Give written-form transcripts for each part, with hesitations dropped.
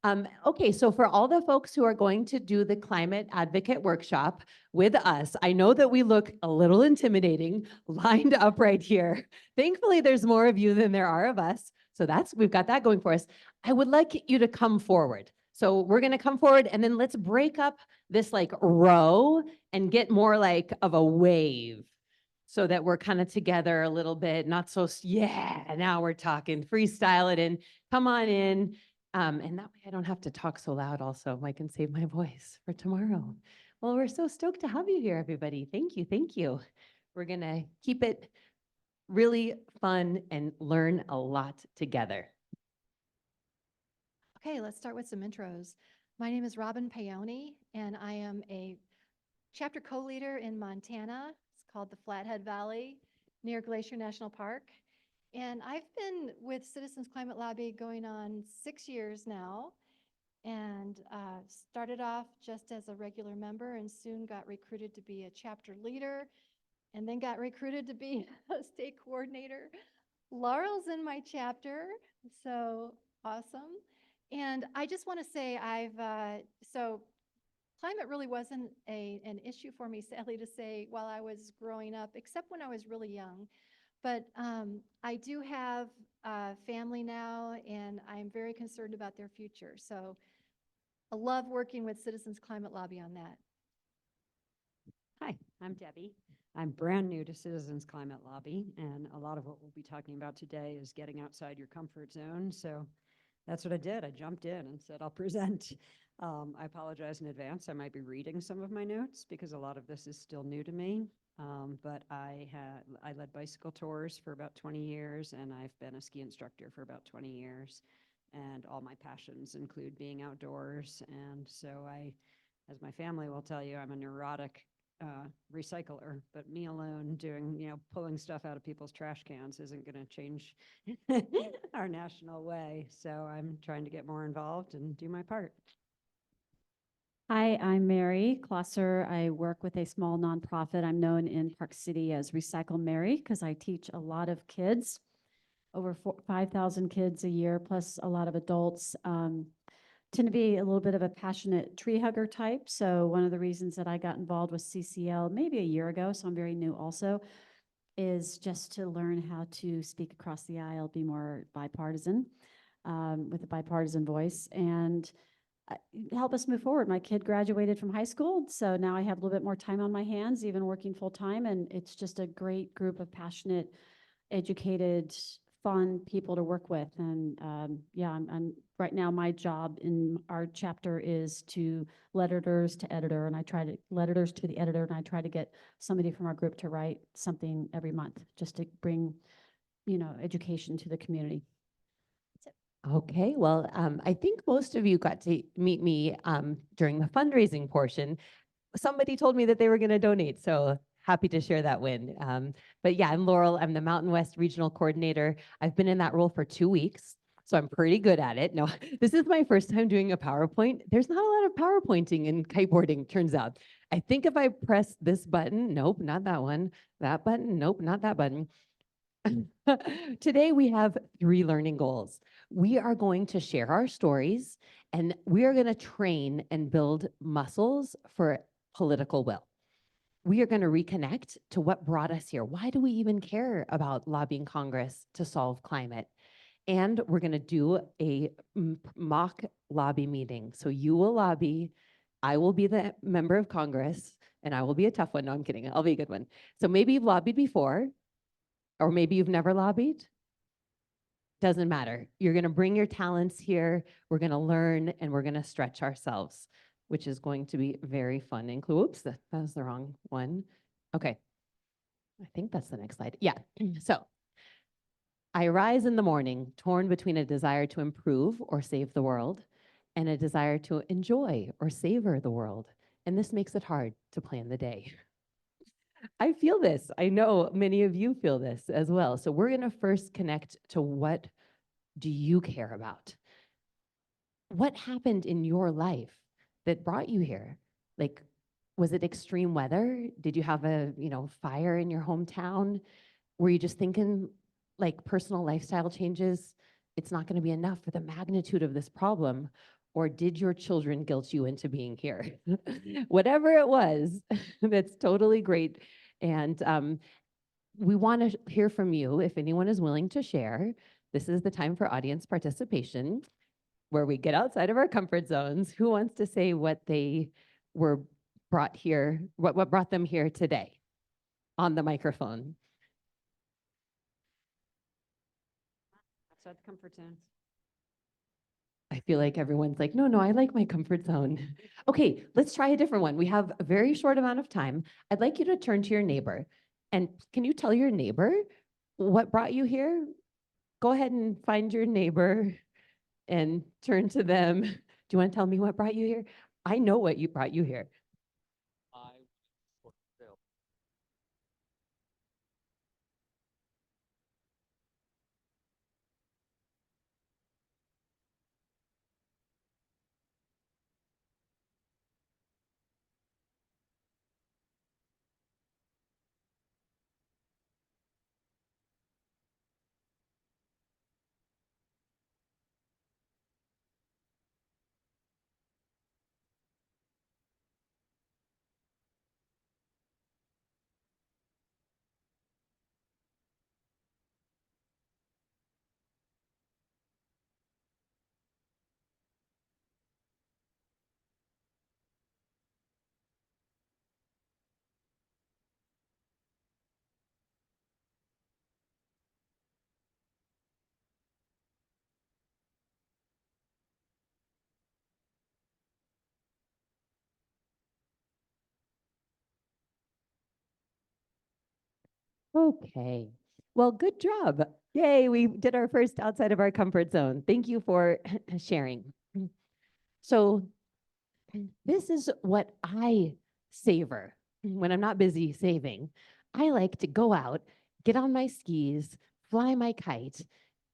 Okay, so for all the folks who are going to do the climate advocate workshop with us, I know that we look a little intimidating lined up right here. Thankfully, there's more of you than there are of us. So we've got that going for us. I would like you to come forward. So we're going to come forward and then let's break up this like row and get more like of a wave so that we're kind of together a little bit, not so, yeah, now we're talking, freestyle it in, come on in. And that way I don't have to talk so loud also. I can save my voice for tomorrow. Well, we're so stoked to have you here, everybody. Thank you, thank you. We're gonna keep it really fun and learn a lot together. Okay, let's start with some intros. My name is Robin Paone, and I am a chapter co-leader in Montana. It's called the Flathead Valley near Glacier National Park. And I've been with Citizens Climate Lobby going on 6 years now, and started off just as a regular member and soon got recruited to be a chapter leader, and then got recruited to be a state coordinator. Laurel's in my chapter, so awesome. And I just want to say so climate really wasn't an issue for me, sadly to say, while I was growing up, except when I was really young. But I do have family now, and I'm very concerned about their future. So I love working with Citizens Climate Lobby on that. Hi, I'm Debbie. I'm brand new to Citizens Climate Lobby, and a lot of what we'll be talking about today is getting outside your comfort zone. So that's what I did. I jumped in and said, I'll present. I apologize in advance. I might be reading some of my notes because a lot of this is still new to me. But I led bicycle tours for about 20 years, and I've been a ski instructor for about 20 years. And all my passions include being outdoors. And so as my family will tell you, I'm a neurotic recycler, but me alone doing, pulling stuff out of people's trash cans isn't going to change our national way. So I'm trying to get more involved and do my part. Hi, I'm Mary Closser. I work with a small nonprofit. I'm known in Park City as Recycle Mary because I teach a lot of kids, over 5,000 kids a year, plus a lot of adults. Tend to be a little bit of a passionate tree hugger type. So one of the reasons that I got involved with CCL maybe a year ago, so I'm very new also, is just to learn how to speak across the aisle, be more bipartisan, with a bipartisan voice, and help us move forward. My kid graduated from high school, so now I have a little bit more time on my hands, even working full time, and it's just a great group of passionate, educated, fun people to work with. And yeah, I'm right now, my job in our chapter is to let editors to editor, and I try to let editors to the editor, and I try to get somebody from our group to write something every month just to bring, education to the community. Okay, well, I think most of you got to meet me during the fundraising portion. Somebody told me that they were going to donate, so happy to share that win. But yeah, I'm Laurel. I'm the Mountain West Regional Coordinator. I've been in that role for 2 weeks, so I'm pretty good at it. No, this is my first time doing a PowerPoint. There's not a lot of PowerPointing and kiteboarding, turns out. I think if I press this button, nope, not that one. That button, nope, not that button. Today we have 3 learning goals. We are going to share our stories, and we are going to train and build muscles for political will. We are going to reconnect to what brought us here. Why do we even care about lobbying Congress to solve climate? And we're going to do a mock lobby meeting. So you will lobby, I will be the member of Congress, and I will be a tough one. No, I'm kidding. I'll be a good one. So maybe you've lobbied before, or maybe you've never lobbied. Doesn't matter. You're going to bring your talents here. We're going to learn, and we're going to stretch ourselves, which is going to be very fun. And oops, that was the wrong one. Okay. I think that's the next slide. Yeah. So I rise in the morning torn between a desire to improve or save the world and a desire to enjoy or savor the world. And this makes it hard to plan the day. I feel this. I know many of you feel this as well. So we're going to first connect to what do you care about? What happened in your life that brought you here? Like, was it extreme weather? Did you have a, fire in your hometown? Were you just thinking like personal lifestyle changes? It's not going to be enough for the magnitude of this problem. or did your children guilt you into being here? Whatever it was, that's totally great. And we want to hear from you if anyone is willing to share. This is the time for audience participation, where we get outside of our comfort zones. Who wants to say what they were brought here, what brought them here today on the microphone? Outside the comfort zone. I feel like everyone's like, no, no, I like my comfort zone. Okay, let's try a different one. We have a very short amount of time. I'd like you to turn to your neighbor. And can you tell your neighbor what brought you here? Go ahead and find your neighbor and turn to them. Do you want to tell me what brought you here? I know what brought you here. I for sale. Okay. Well, good job. Yay, we did our first outside of our comfort zone. Thank you for sharing. So this is what I savor when I'm not busy saving. I like to go out, get on my skis, fly my kite,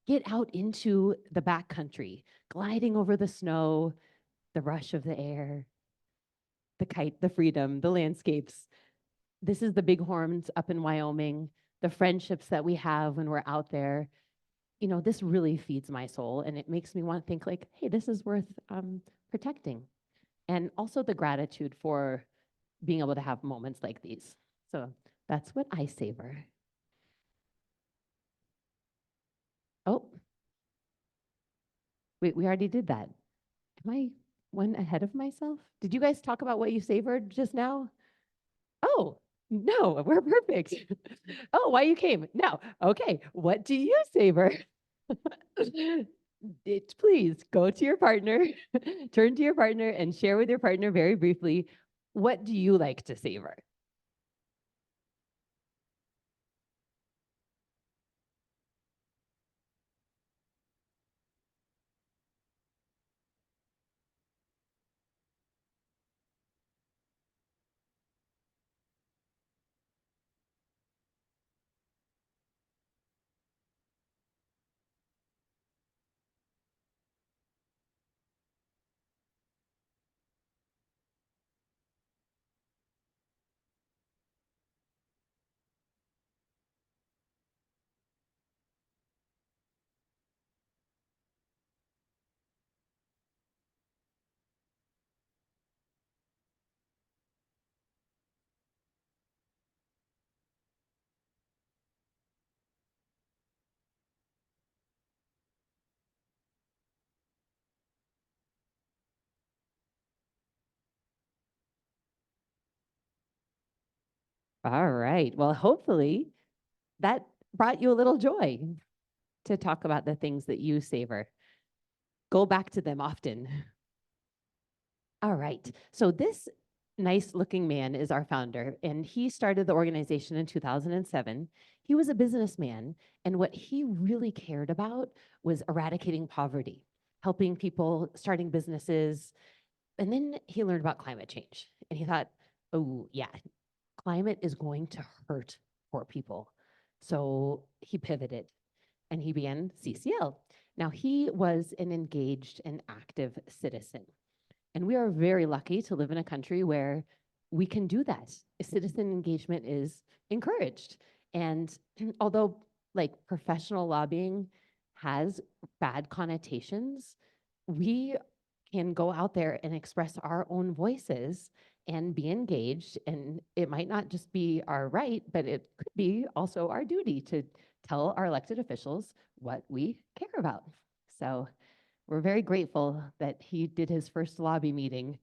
get out into the backcountry, gliding over the snow, the rush of the air, the kite, the freedom, the landscapes. This is the bighorns up in Wyoming, the friendships that we have when we're out there. You know, this really feeds my soul, and it makes me want to think like, hey, this is worth protecting. And also the gratitude for being able to have moments like these. So that's what I savor. Oh, wait, we already did that. Am I one ahead of myself? Did you guys talk about what you savored just now? Oh, no, we're perfect. Oh, why you came? No. Okay, what do you savor? Please go to your partner, turn to your partner and share with your partner very briefly, what do you like to savor? All right. Well, hopefully that brought you a little joy to talk about the things that you savor. Go back to them often. All right. So this nice looking man is our founder, and he started the organization in 2007. He was a businessman, and what he really cared about was eradicating poverty, helping people starting businesses. And then he learned about climate change, and he thought, oh, yeah, climate is going to hurt poor people. So he pivoted and he began CCL. Now, he was an engaged and active citizen. And we are very lucky to live in a country where we can do that. Citizen engagement is encouraged. And although like professional lobbying has bad connotations, we can go out there and express our own voices and be engaged. And it might not just be our right, but it could be also our duty to tell our elected officials what we care about. So we're very grateful that he did his first lobby meeting,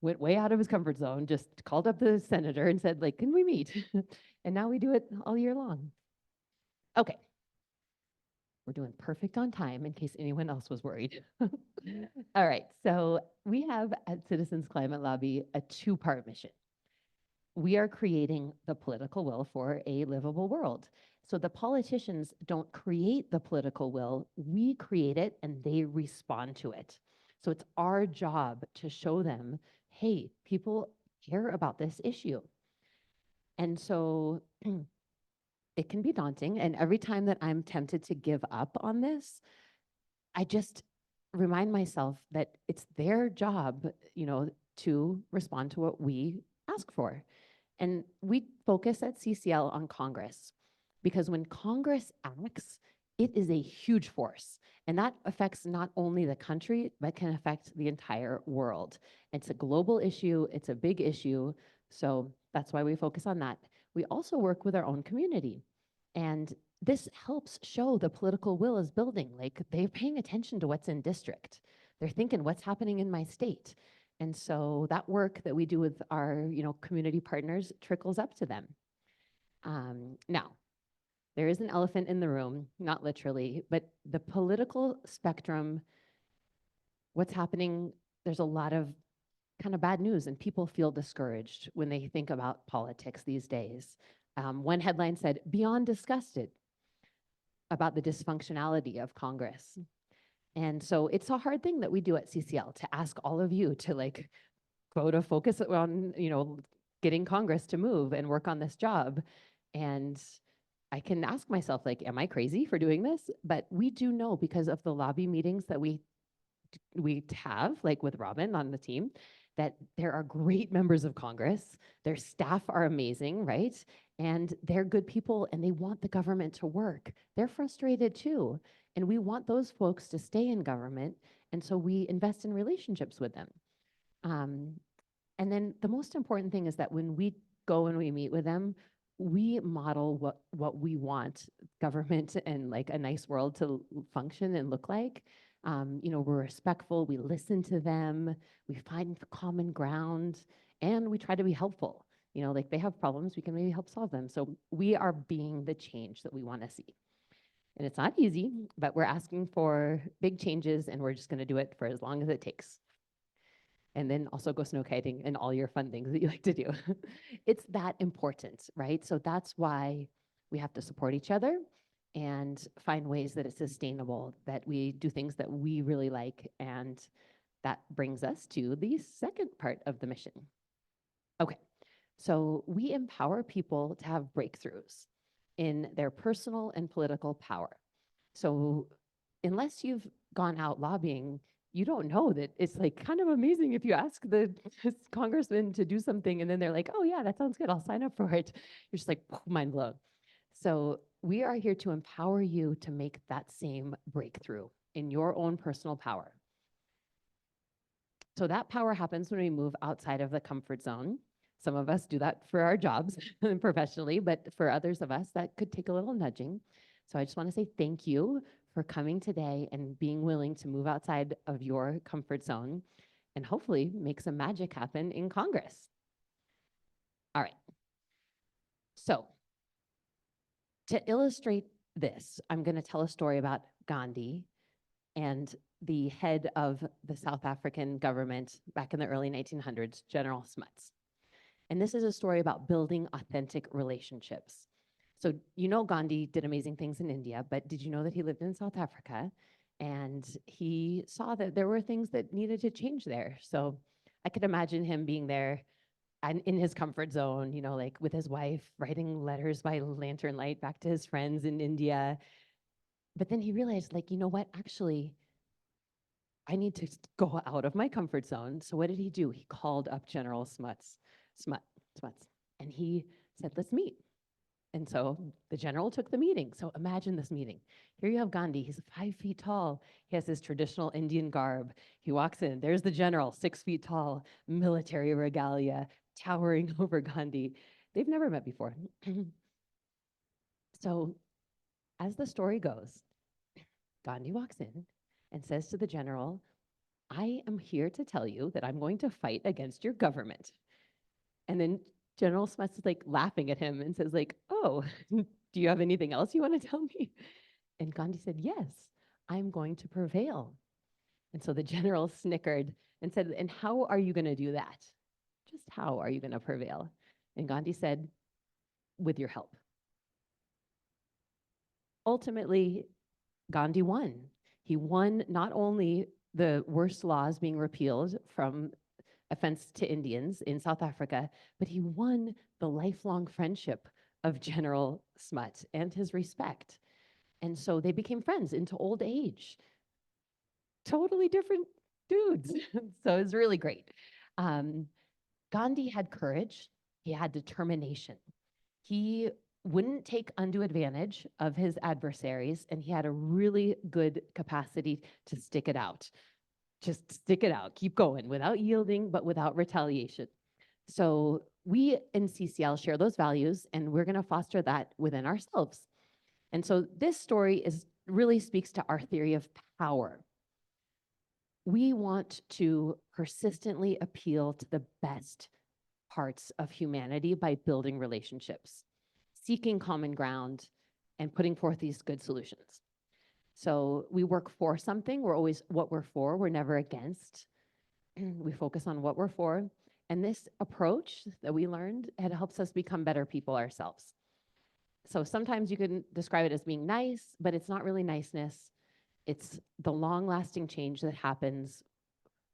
went way out of his comfort zone, just called up the senator and said, like, can we meet? And now we do it all year long. Okay. We're doing perfect on time in case anyone else was worried. All right, so we have at Citizens Climate Lobby a two-part mission. We are creating the political will for a livable world. So the politicians don't create the political will, we create it and they respond to it. So it's our job to show them, hey, people care about this issue. And so it can be daunting. And every time that I'm tempted to give up on this, I just remind myself that it's their job, to respond to what we ask for. And we focus at CCL on Congress because when Congress acts, it is a huge force. And that affects not only the country, but can affect the entire world. It's a global issue, it's a big issue. So that's why we focus on that. We also work with our own community. And this helps show the political will is building. Like they're paying attention to what's in district. They're thinking what's happening in my state. And so that work that we do with our, community partners trickles up to them. Now, there is an elephant in the room, not literally, but the political spectrum, what's happening, there's a lot of kind of bad news and people feel discouraged when they think about politics these days. One headline said, beyond disgusted about the dysfunctionality of Congress. And so it's a hard thing that we do at CCL to ask all of you to go to focus on, getting Congress to move and work on this job. And I can ask myself, am I crazy for doing this? But we do know because of the lobby meetings that we have, like with Robin on the team, that there are great members of Congress. Their staff are amazing, right? And they're good people and they want the government to work. They're frustrated too. And we want those folks to stay in government. And so we invest in relationships with them. And then the most important thing is that when we go and we meet with them, we model what we want government and a nice world to function and look like. We're respectful, we listen to them, we find common ground, and we try to be helpful. They have problems, we can maybe help solve them. So we are being the change that we want to see. And it's not easy, but we're asking for big changes and we're just going to do it for as long as it takes. And then also go snow kiting and all your fun things that you like to do. It's that important, right? So that's why we have to support each other and find ways that it's sustainable, that we do things that we really like. And that brings us to the second part of the mission. Okay, so we empower people to have breakthroughs in their personal and political power. So unless you've gone out lobbying, you don't know that it's kind of amazing if you ask the congressman to do something and then they're like, oh yeah, that sounds good, I'll sign up for it. You're just mind blown. So we are here to empower you to make that same breakthrough in your own personal power. So that power happens when we move outside of the comfort zone. Some of us do that for our jobs professionally, but for others of us, that could take a little nudging. So I just want to say thank you for coming today and being willing to move outside of your comfort zone and hopefully make some magic happen in Congress. All right. So to illustrate this, I'm going to tell a story about Gandhi and the head of the South African government back in the early 1900s, General Smuts. And this is a story about building authentic relationships. So Gandhi did amazing things in India, but did you know that he lived in South Africa? And he saw that there were things that needed to change there. So I could imagine him being there and in his comfort zone, with his wife, writing letters by lantern light back to his friends in India. But then he realized, you know what, actually, I need to go out of my comfort zone. So what did he do? He called up General Smuts, and he said, let's meet. And so the general took the meeting. So imagine this meeting. Here you have Gandhi. He's 5 feet tall. He has his traditional Indian garb. He walks in. There's the general, 6 feet tall, military regalia, towering over Gandhi. They've never met before. So as the story goes, Gandhi walks in and says to the general, I am here to tell you that I'm going to fight against your government. And then General Smuts is like laughing at him and says like, oh, do you have anything else you want to tell me? And Gandhi said, yes, I'm going to prevail. And so the general snickered and said, and how are you going to do that? Just how are you going to prevail? And Gandhi said, with your help. Ultimately, Gandhi won. He won not only the worst laws being repealed from offense to Indians in South Africa, but he won the lifelong friendship of General Smuts and his respect. And so they became friends into old age. Totally different dudes. So it was really great. Gandhi had courage. He had determination. He wouldn't take undue advantage of his adversaries, and he had a really good capacity to stick it out. Just stick it out, keep going without yielding, but without retaliation. So we in CCL share those values, and we're going to foster that within ourselves. And so this story really speaks to our theory of power. We want to persistently appeal to the best parts of humanity by building relationships, seeking common ground, and putting forth these good solutions. So we work for something. We're always what we're for. We're never against. We focus on what we're for. And this approach that we learned, it helps us become better people ourselves. So sometimes you can describe it as being nice, but it's not really niceness. It's the long-lasting change that happens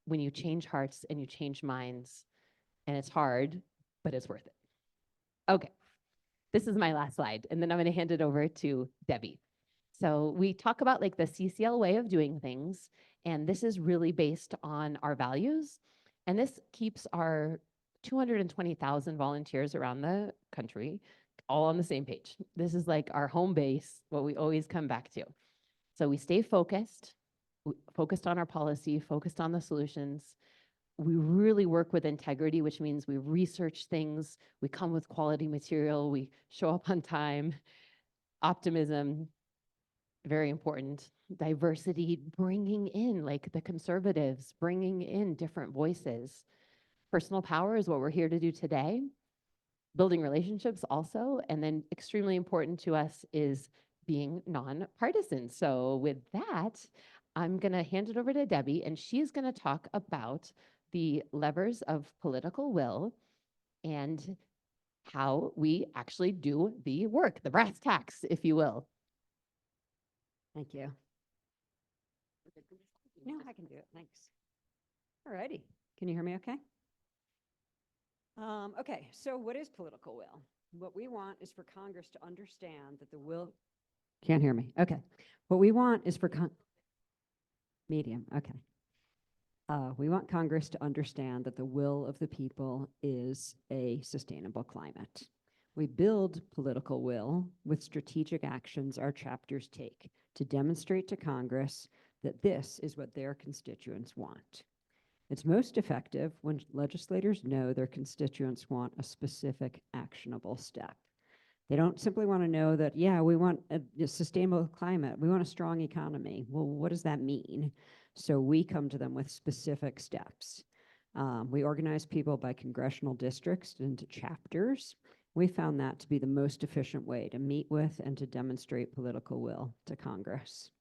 when you change hearts and you change minds. And it's hard, but it's worth it. Okay, this is my last slide, and then I'm going to hand it over to Debbie. So we talk about like the CCL way of doing things, and this is really based on our values. And this keeps our 220,000 volunteers around the country all on the same page. This is like our home base, what we always come back to. So we stay focused on our policy, focused on the solutions. We really work with integrity, which means we research things, we come with quality material, we show up on time. Optimism, very important. Diversity, bringing in like the conservatives, bringing in different voices. Personal power is what we're here to do today. Building relationships also, and then extremely important to us is being nonpartisan. So with that, I'm gonna hand it over to Debbie, and she's gonna talk about the levers of political will and how we actually do the work, the brass tacks, if you will. Thank you. No, I can do it. Thanks. All righty. Can you hear me okay? Okay, so what is political will? What we want is for Congress to understand that the will... Can't hear me. Okay. What we want is for... Medium. Okay. We want Congress to understand that the will of the people is a sustainable climate. We build political will with strategic actions our chapters take to demonstrate to Congress that this is what their constituents want. It's most effective when legislators know their constituents want a specific actionable step. They don't simply want to know that, yeah, we want a sustainable climate, we want a strong economy. Well, what does that mean? So we come to them with specific steps. We organize people by congressional districts into chapters. We found that to be the most efficient way to meet with and to demonstrate political will to Congress.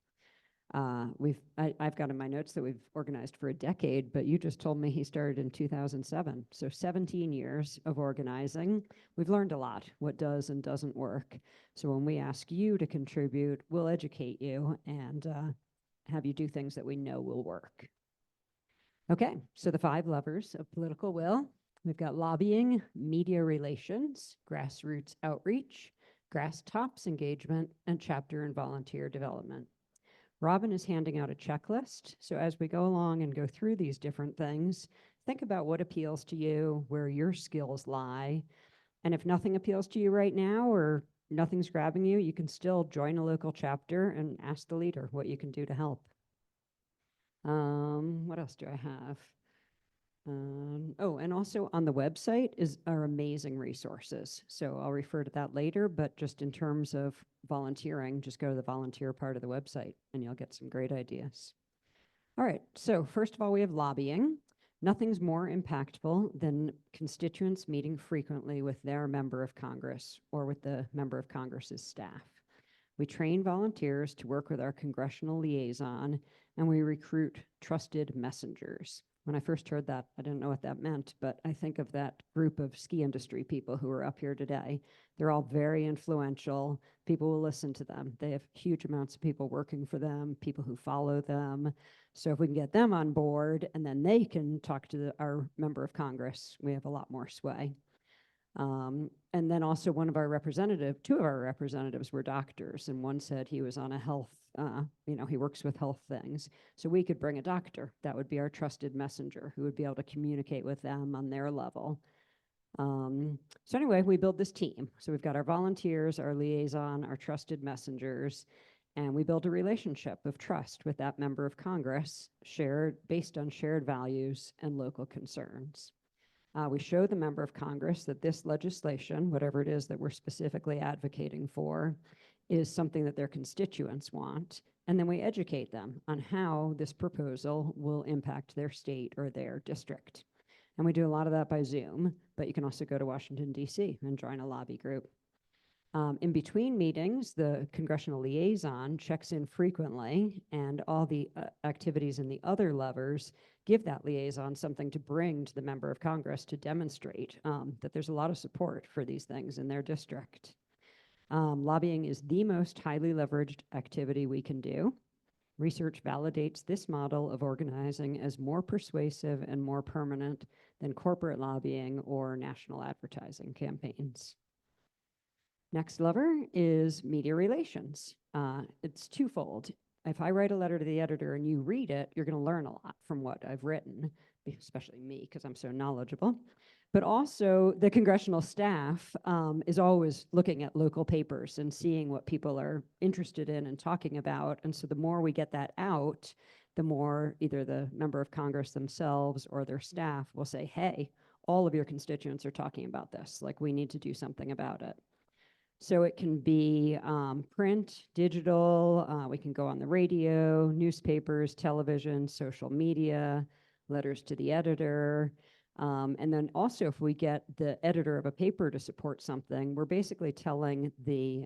I've got in my notes that we've organized for a decade, but you just told me he started in 2007. So 17 years of organizing. We've learned a lot, what does and doesn't work. So when we ask you to contribute, we'll educate you and have you do things that we know will work. Okay, so the 5 levers of political will. We've got lobbying, media relations, grassroots outreach, grass tops engagement, and chapter and volunteer development. Robin is handing out a checklist. So as we go along and go through these different things, think about what appeals to you, where your skills lie. And if nothing appeals to you right now, or nothing's grabbing you, you can still join a local chapter and ask the leader what you can do to help. What else do I have? Oh, and also on the website are amazing resources. So I'll refer to that later, but just in terms of volunteering, just go to the volunteer part of the website and you'll get some great ideas. All right, so first of all, we have lobbying. Nothing's more impactful than constituents meeting frequently with their member of Congress or with the member of Congress's staff. We train volunteers to work with our congressional liaison, and we recruit trusted messengers. When I first heard that, I didn't know what that meant, but I think of that group of ski industry people who are up here today. They're all very influential. People will listen to them. They have huge amounts of people working for them, people who follow them. So if we can get them on board and then they can talk to our member of Congress, we have a lot more sway. And then also two of our representatives were doctors, and one said he was on a health, he works with health things. So we could bring a doctor. That would be our trusted messenger who would be able to communicate with them on their level. So anyway, we build this team. So we've got our volunteers, our liaison, our trusted messengers, and we build a relationship of trust with that member of Congress based on shared values and local concerns. We show the member of Congress that this legislation, whatever it is that we're specifically advocating for, is something that their constituents want. And then we educate them on how this proposal will impact their state or their district. And we do a lot of that by Zoom, but you can also go to Washington, D.C. and join a lobby group. In between meetings, the congressional liaison checks in frequently, and all the activities and the other levers give that liaison something to bring to the member of Congress to demonstrate that there's a lot of support for these things in their district. Lobbying is the most highly leveraged activity we can do. Research validates this model of organizing as more persuasive and more permanent than corporate lobbying or national advertising campaigns. Next lever is media relations. It's twofold. If I write a letter to the editor and you read it, you're going to learn a lot from what I've written, especially me, because I'm so knowledgeable. But also, the congressional staff is always looking at local papers and seeing what people are interested in and talking about. And so the more we get that out, the more either the member of Congress themselves or their staff will say, hey, all of your constituents are talking about this. Like, we need to do something about it. So it can be print, digital, we can go on the radio, newspapers, television, social media, letters to the editor. And then also, if we get the editor of a paper to support something, we're basically telling the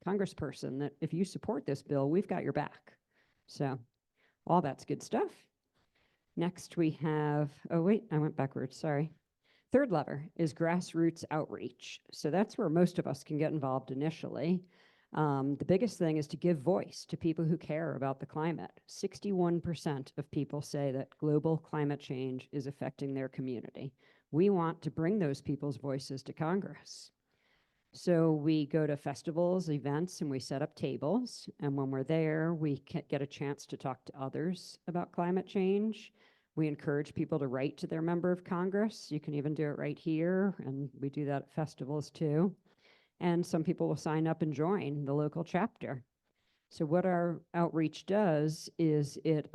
congressperson that if you support this bill, we've got your back. So all that's good stuff. Next we have, oh wait, I went backwards, sorry. Third lever is grassroots outreach. So that's where most of us can get involved initially. The biggest thing is to give voice to people who care about the climate. 61% of people say that global climate change is affecting their community. We want to bring those people's voices to Congress. So we go to festivals, events, and we set up tables. And when we're there, we get a chance to talk to others about climate change. We encourage people to write to their member of Congress. You can even do it right here, and we do that at festivals too. And some people will sign up and join the local chapter. So what our outreach does is it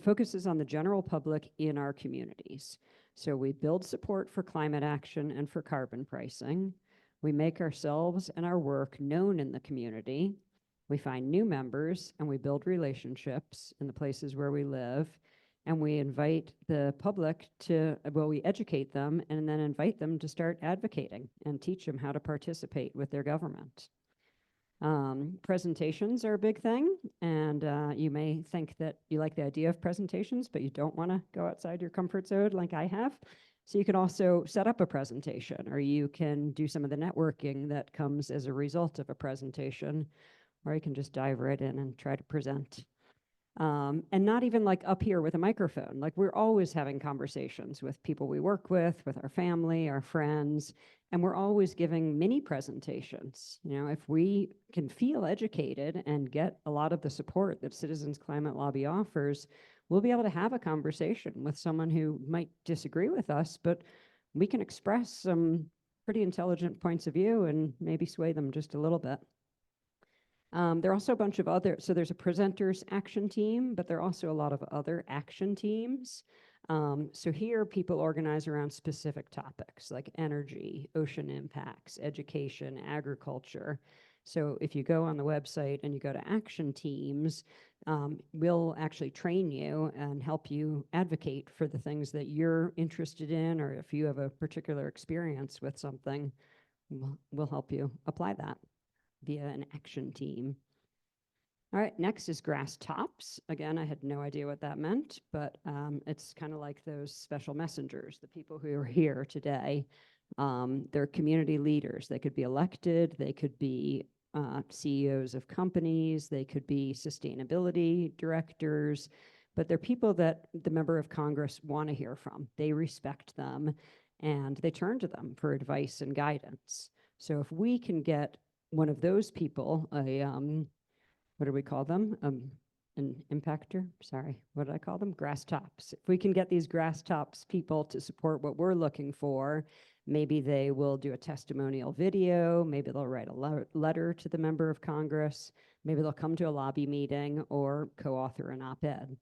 focuses on the general public in our communities. So we build support for climate action and for carbon pricing. We make ourselves and our work known in the community. We find new members, and we build relationships in the places where we live. And we invite the public we educate them and then invite them to start advocating and teach them how to participate with their government. Presentations are a big thing, and you may think that you like the idea of presentations, but you don't want to go outside your comfort zone like I have. So you can also set up a presentation, or you can do some of the networking that comes as a result of a presentation, or you can just dive right in and try to present. And not even like up here with a microphone. Like, we're always having conversations with people we work with our family, our friends, and we're always giving mini presentations. You know, if we can feel educated and get a lot of the support that Citizens Climate Lobby offers, we'll be able to have a conversation with someone who might disagree with us, but we can express some pretty intelligent points of view and maybe sway them just a little bit. There are also a bunch of other, so there's a presenters action team, but there are also a lot of other action teams. So here people organize around specific topics like energy, ocean impacts, education, agriculture. So if you go on the website and you go to action teams, we'll actually train you and help you advocate for the things that you're interested in, or if you have a particular experience with something, we'll help you apply that via an action team. All right, next is grass tops. Again, I had no idea what that meant, but it's kind of like those special messengers, the people who are here today. They're community leaders. They could be elected, they could be CEOs of companies, they could be sustainability directors, but they're people that the member of Congress want to hear from. They respect them and they turn to them for advice and guidance. So if we can get one of those people, what do we call them? An impactor? Sorry, what did I call them? Grass tops. If we can get these grass tops people to support what we're looking for, maybe they will do a testimonial video, maybe they'll write a letter to the member of Congress, maybe they'll come to a lobby meeting or co-author an op-ed.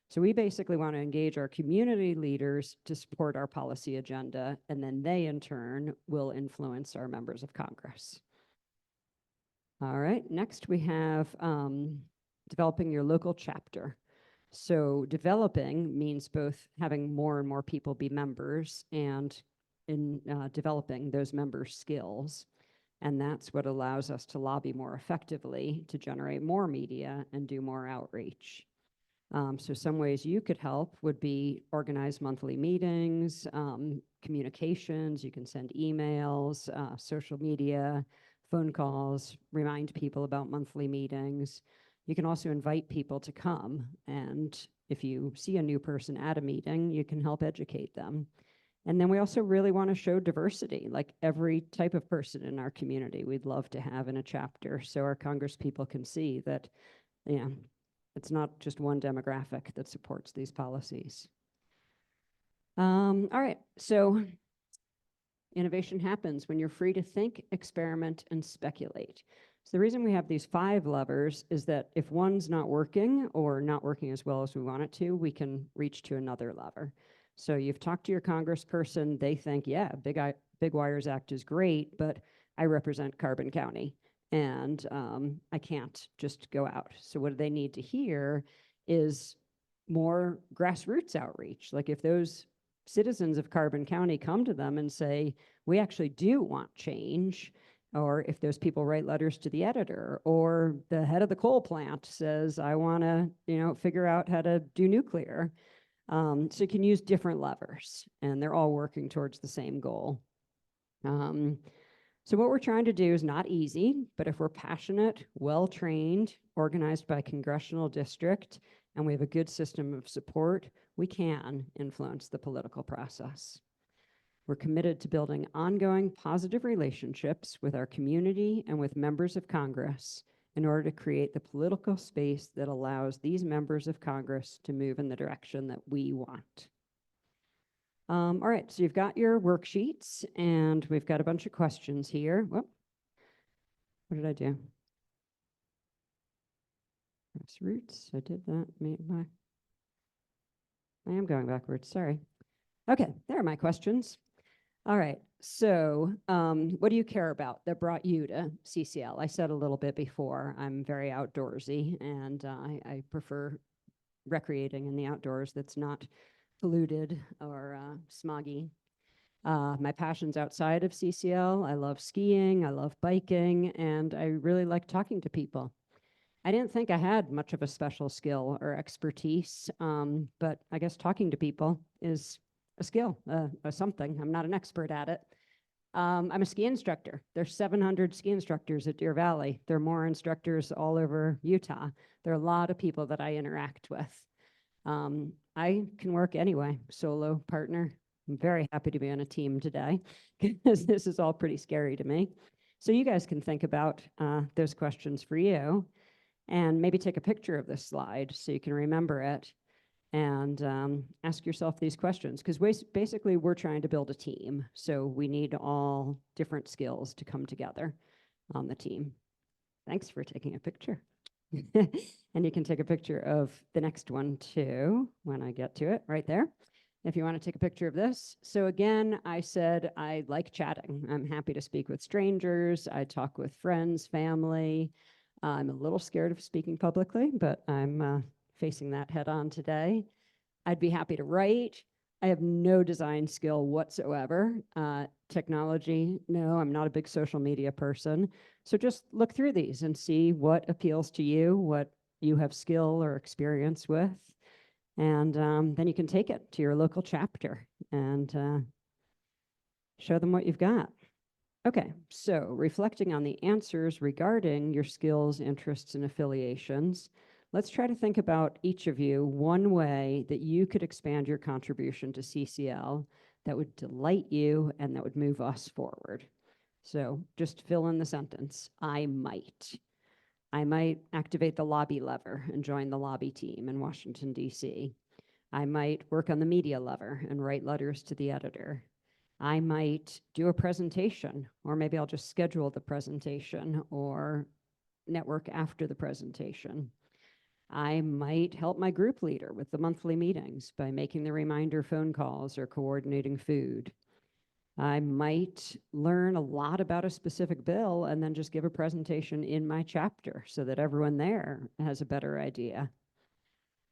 So we basically want to engage our community leaders to support our policy agenda, and then they in turn will influence our members of Congress. All right, next we have developing your local chapter. So developing means both having more and more people be members and in developing those members' skills. And that's what allows us to lobby more effectively, to generate more media and do more outreach. So some ways you could help would be organize monthly meetings, communications, you can send emails, social media, phone calls, remind people about monthly meetings. You can also invite people to come. And if you see a new person at a meeting, you can help educate them. And then we also really want to show diversity, like every type of person in our community we'd love to have in a chapter, so our Congress people can see that, you know, it's not just one demographic that supports these policies. All right, so innovation happens when you're free to think, experiment, and speculate. So the reason we have these 5 levers is that if one's not working or not working as well as we want it to, we can reach to another lever. So you've talked to your congressperson, they think, yeah, Big Wires Act is great, but I represent Carbon County and I can't just go out. So what they need to hear is more grassroots outreach. Like if those citizens of Carbon County come to them and say, we actually do want change, or if those people write letters to the editor, or the head of the coal plant says, I want to, figure out how to do nuclear. So you can use different levers, and they're all working towards the same goal. So what we're trying to do is not easy, but if we're passionate, well-trained, organized by congressional district, and we have a good system of support, we can influence the political process. We're committed to building ongoing positive relationships with our community and with members of Congress in order to create the political space that allows these members of Congress to move in the direction that we want. All right, so you've got your worksheets, and we've got a bunch of questions here. Whoop. What did I do? Grassroots, I did that. I am going backwards, sorry. Okay, there are my questions. All right, so what do you care about that brought you to CCL? I said a little bit before, I'm very outdoorsy, and I prefer recreating in the outdoors that's not polluted or smoggy. My passion's outside of CCL. I love skiing, I love biking, and I really like talking to people. I didn't think I had much of a special skill or expertise, but I guess talking to people is a skill, or something. I'm not an expert at it. I'm a ski instructor. There's 700 ski instructors at Deer Valley. There are more instructors all over Utah. There are a lot of people that I interact with. I can work anyway, solo, partner. I'm very happy to be on a team today because this is all pretty scary to me. So you guys can think about those questions for you and maybe take a picture of this slide so you can remember it. and ask yourself these questions, because basically we're trying to build a team. So we need all different skills to come together on the team. Thanks for taking a picture. And you can take a picture of the next one too, when I get to it, right there, if you want to take a picture of this. So again, I said I like chatting. I'm happy to speak with strangers. I talk with friends, family. I'm a little scared of speaking publicly, but I'm facing that head on today. I'd be happy to write. I have no design skill whatsoever. Technology, no, I'm not a big social media person. So just look through these and see what appeals to you, what you have skill or experience with. And then you can take it to your local chapter and show them what you've got. Okay, so reflecting on the answers regarding your skills, interests, and affiliations, let's try to think about each of you one way that you could expand your contribution to CCL that would delight you and that would move us forward. So just fill in the sentence, I might. I might activate the lobby lever and join the lobby team in Washington, D.C. I might work on the media lever and write letters to the editor. I might do a presentation, or maybe I'll just schedule the presentation or network after the presentation. I might help my group leader with the monthly meetings by making the reminder phone calls or coordinating food. I might learn a lot about a specific bill and then just give a presentation in my chapter so that everyone there has a better idea.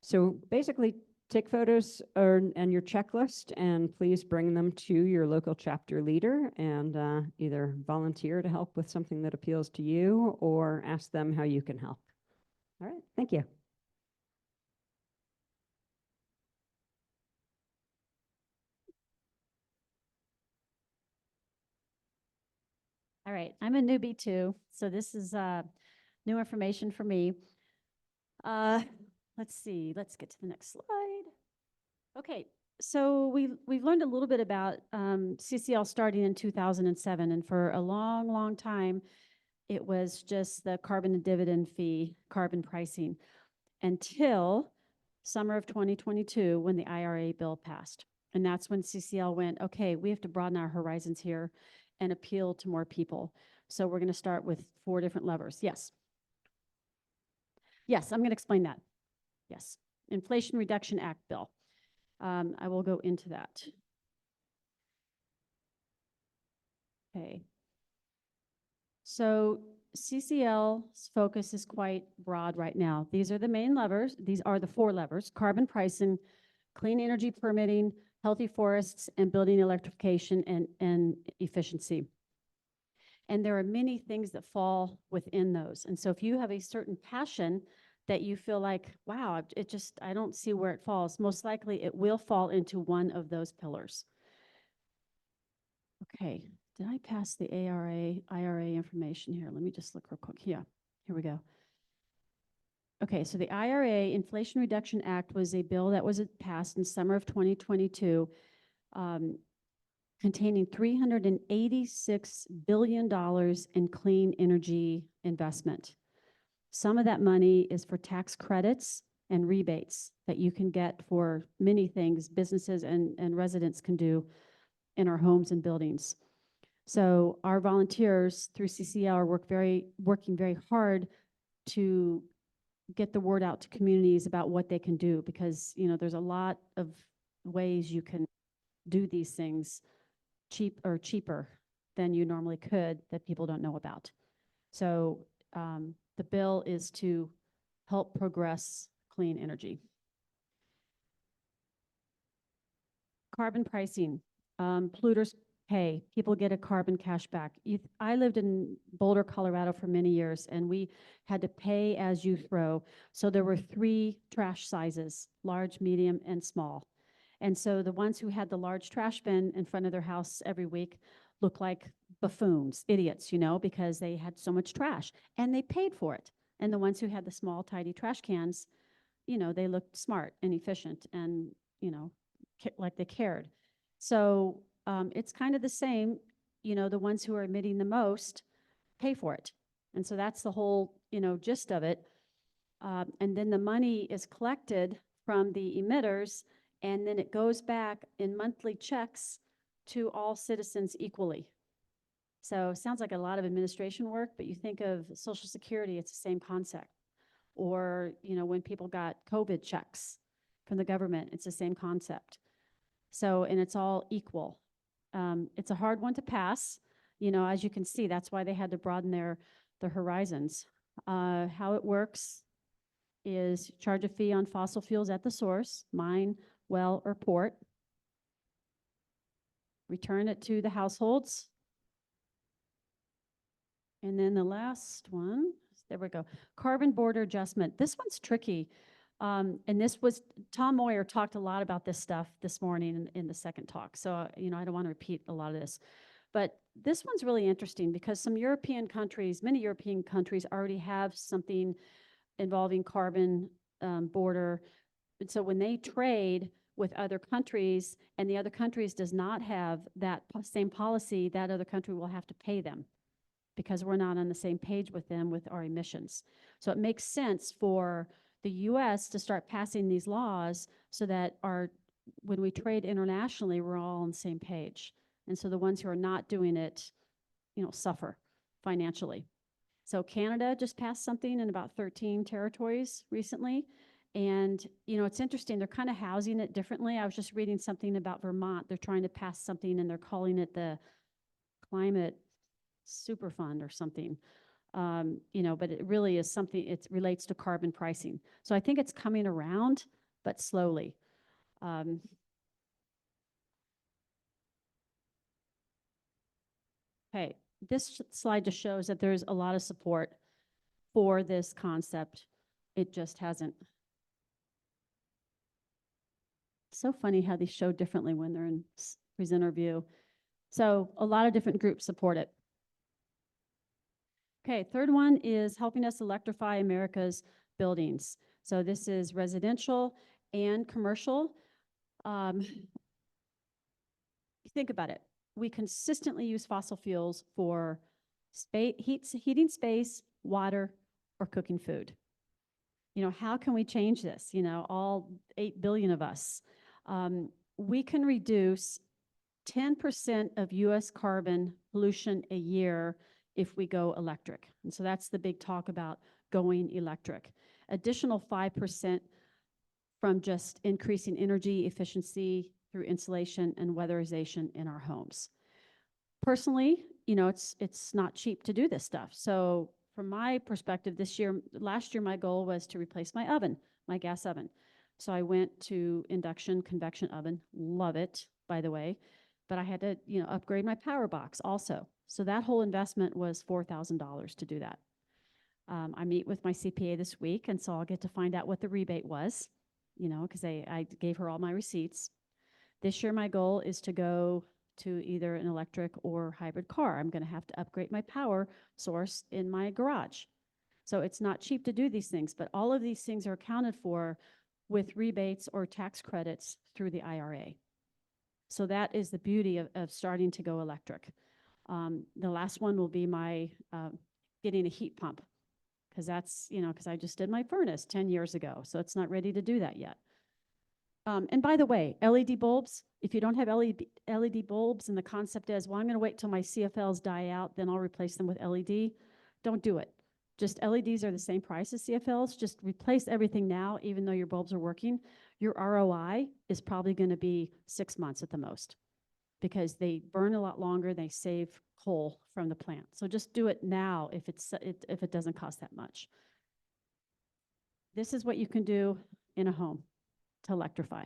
So basically, take photos and your checklist, and please bring them to your local chapter leader and either volunteer to help with something that appeals to you or ask them how you can help. All right, thank you. All right, I'm a newbie too, so this is new information for me. Let's see, let's get to the next slide. Okay, so we've learned a little bit about CCL starting in 2007, and for a long, long time, it was just the carbon and dividend fee, carbon pricing, until summer of 2022 when the IRA bill passed. And that's when CCL went, okay, we have to broaden our horizons here and appeal to more people. So we're going to start with 4 different levers. Yes. Yes, I'm going to explain that. Yes. Inflation Reduction Act bill. I will go into that. Okay. So CCL's focus is quite broad right now. These are the main levers. These are the 4 levers: carbon pricing, clean energy permitting, healthy forests, and building electrification and efficiency. And there are many things that fall within those. And so if you have a certain passion that you feel like, wow, I don't see where it falls, most likely it will fall into one of those pillars. Okay, did I pass the IRA information here? Let me just look real quick. Yeah, here we go. Okay, so the IRA, Inflation Reduction Act, was a bill that was passed in summer of 2022, containing $386 billion in clean energy investment. Some of that money is for tax credits and rebates that you can get for many things businesses and residents can do in our homes and buildings. So our volunteers through CCL are working very hard to get the word out to communities about what they can do, because there's a lot of ways you can do these things cheaper than you normally could that people don't know about. So the bill is to help progress clean energy. Carbon pricing, polluters pay. People get a carbon cash back. I lived in Boulder, Colorado for many years, and we had to pay as you throw. So there were 3 trash sizes: large, medium, and small. And so the ones who had the large trash bin in front of their house every week looked like buffoons, idiots, because they had so much trash, and they paid for it. And the ones who had the small, tidy trash cans, they looked smart and efficient and, like they cared. So it's kind of the same, the ones who are emitting the most pay for it. And so that's the whole, gist of it. And then the money is collected from the emitters, and then it goes back in monthly checks to all citizens equally. So sounds like a lot of administration work, but you think of Social Security, it's the same concept. Or, you know, when people got COVID checks from the government, it's the same concept. So, and it's all equal. It's a hard one to pass. You know, as you can see, that's why they had to broaden their horizons. How it works is charge a fee on fossil fuels at the source, mine, well, or port. Return it to the households. And then the last one, there we go, carbon border adjustment. This one's tricky. And this was, Tom Moyer talked a lot about this stuff this morning in the second talk. So, you know, I don't want to repeat a lot of this. But this one's really interesting because some European countries, many European countries already have something involving carbon border. And so when they trade with other countries and the other countries does not have that same policy, that other country will have to pay them because we're not on the same page with them with our emissions. So it makes sense for the US to start passing these laws so that when we trade internationally, we're all on the same page. And so the ones who are not doing it, you know, suffer financially. So Canada just passed something in about 13 territories recently. And, you know, it's interesting, they're kind of housing it differently. I was just reading something about Vermont. They're trying to pass something and they're calling it the Climate Super Fund or something. You know, but it really is something, it relates to carbon pricing. So I think it's coming around, but slowly. Okay, this slide just shows that there's a lot of support for this concept. It just hasn't. So funny how they show differently when they're in presenter view. So a lot of different groups support it. Okay, third one is helping us electrify America's buildings. So this is residential and commercial. Think about it. We consistently use fossil fuels for heating space, water, or cooking food. You know, how can we change this? You know, all 8 billion of us. We can reduce 10% of US carbon pollution a year if we go electric. And so that's the big talk about going electric. Additional 5% from just increasing energy efficiency through insulation and weatherization in our homes. Personally, you know, it's not cheap to do this stuff. So from my perspective last year, my goal was to replace my oven, my gas oven. So I went to induction convection oven, love it, by the way, but I had to, you know, upgrade my power box also. So that whole investment was $4,000 to do that. I meet with my CPA this week, and so I'll get to find out what the rebate was, you know, because I gave her all my receipts. This year, my goal is to go to either an electric or hybrid car. I'm going to have to upgrade my power source in my garage. So it's not cheap to do these things, but all of these things are accounted for with rebates or tax credits through the IRA. So that is the beauty of starting to go electric. The last one will be my getting a heat pump, because that's, you know, because I just did my furnace 10 years ago, so it's not ready to do that yet. And by the way, LED bulbs, if you don't have LED bulbs and the concept is, well, I'm going to wait till my CFLs die out, then I'll replace them with LED, don't do it. Just LEDs are the same price as CFLs. Just replace everything now, even though your bulbs are working. Your ROI is probably going to be 6 months at the most because they burn a lot longer. They save coal from the plant. So just do it now if it doesn't cost that much. This is what you can do in a home to electrify.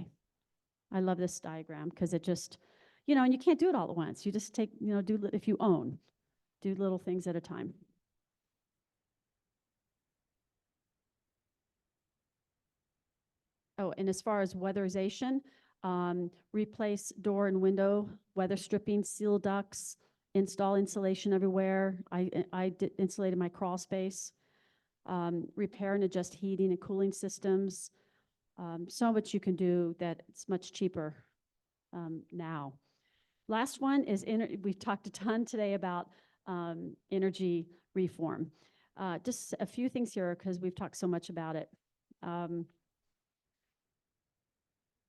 I love this diagram because it just, you know, and you can't do it all at once. You just take, you know, if you own, do little things at a time. Oh, and as far as weatherization, replace door and window weather stripping, seal ducts, install insulation everywhere. I insulated my crawl space, repair and adjust heating and cooling systems. So much you can do that it's much cheaper now. Last one is, we've talked a ton today about energy reform. Just a few things here because we've talked so much about it.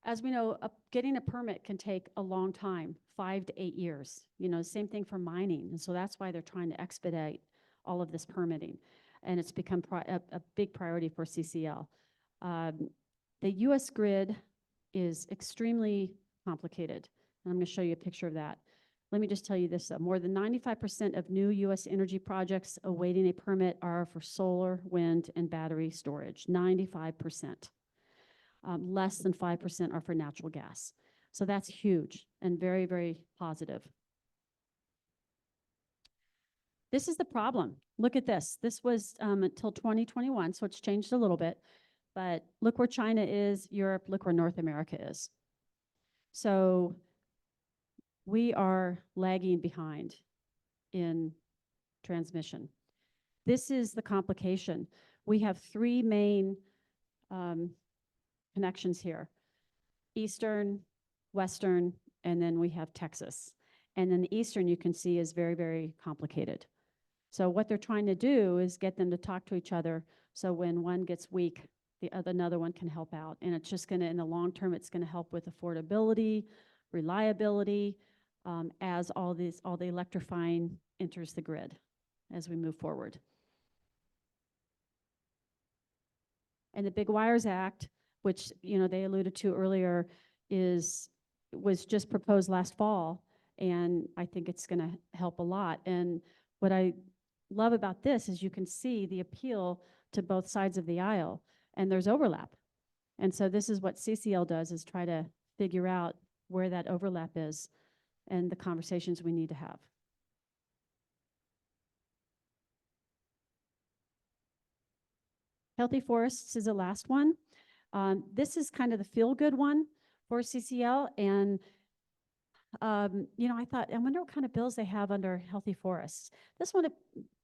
As we know, getting a permit can take a long time, 5 to 8 years. Same thing for mining. And so that's why they're trying to expedite all of this permitting. And it's become a big priority for CCL. The US grid is extremely complicated. And I'm going to show you a picture of that. Let me just tell you this, though. More than 95% of new US energy projects awaiting a permit are for solar, wind, and battery storage. 95%. Less than 5% are for natural gas. So that's huge and very, very positive. This is the problem. Look at this. This was until 2021, so it's changed a little bit. But look where China is, Europe, look where North America is. So we are lagging behind in transmission. This is the complication. We have 3 main connections here: Eastern, Western, and then we have Texas. And then the Eastern, you can see, is very, very complicated. So what they're trying to do is get them to talk to each other, so when one gets weak, another one can help out. And it's just going to, in the long term, it's going to help with affordability, reliability, as all the electrifying enters the grid as we move forward. And the Big Wires Act, which they alluded to earlier, was just proposed last fall, and I think it's going to help a lot. And what I love about this is you can see the appeal to both sides of the aisle, and there's overlap. And so this is what CCL does, is try to figure out where that overlap is and the conversations we need to have. Healthy forests is the last one. This is kind of the feel-good one for CCL. And, I thought, I wonder what kind of bills they have under healthy forests. This one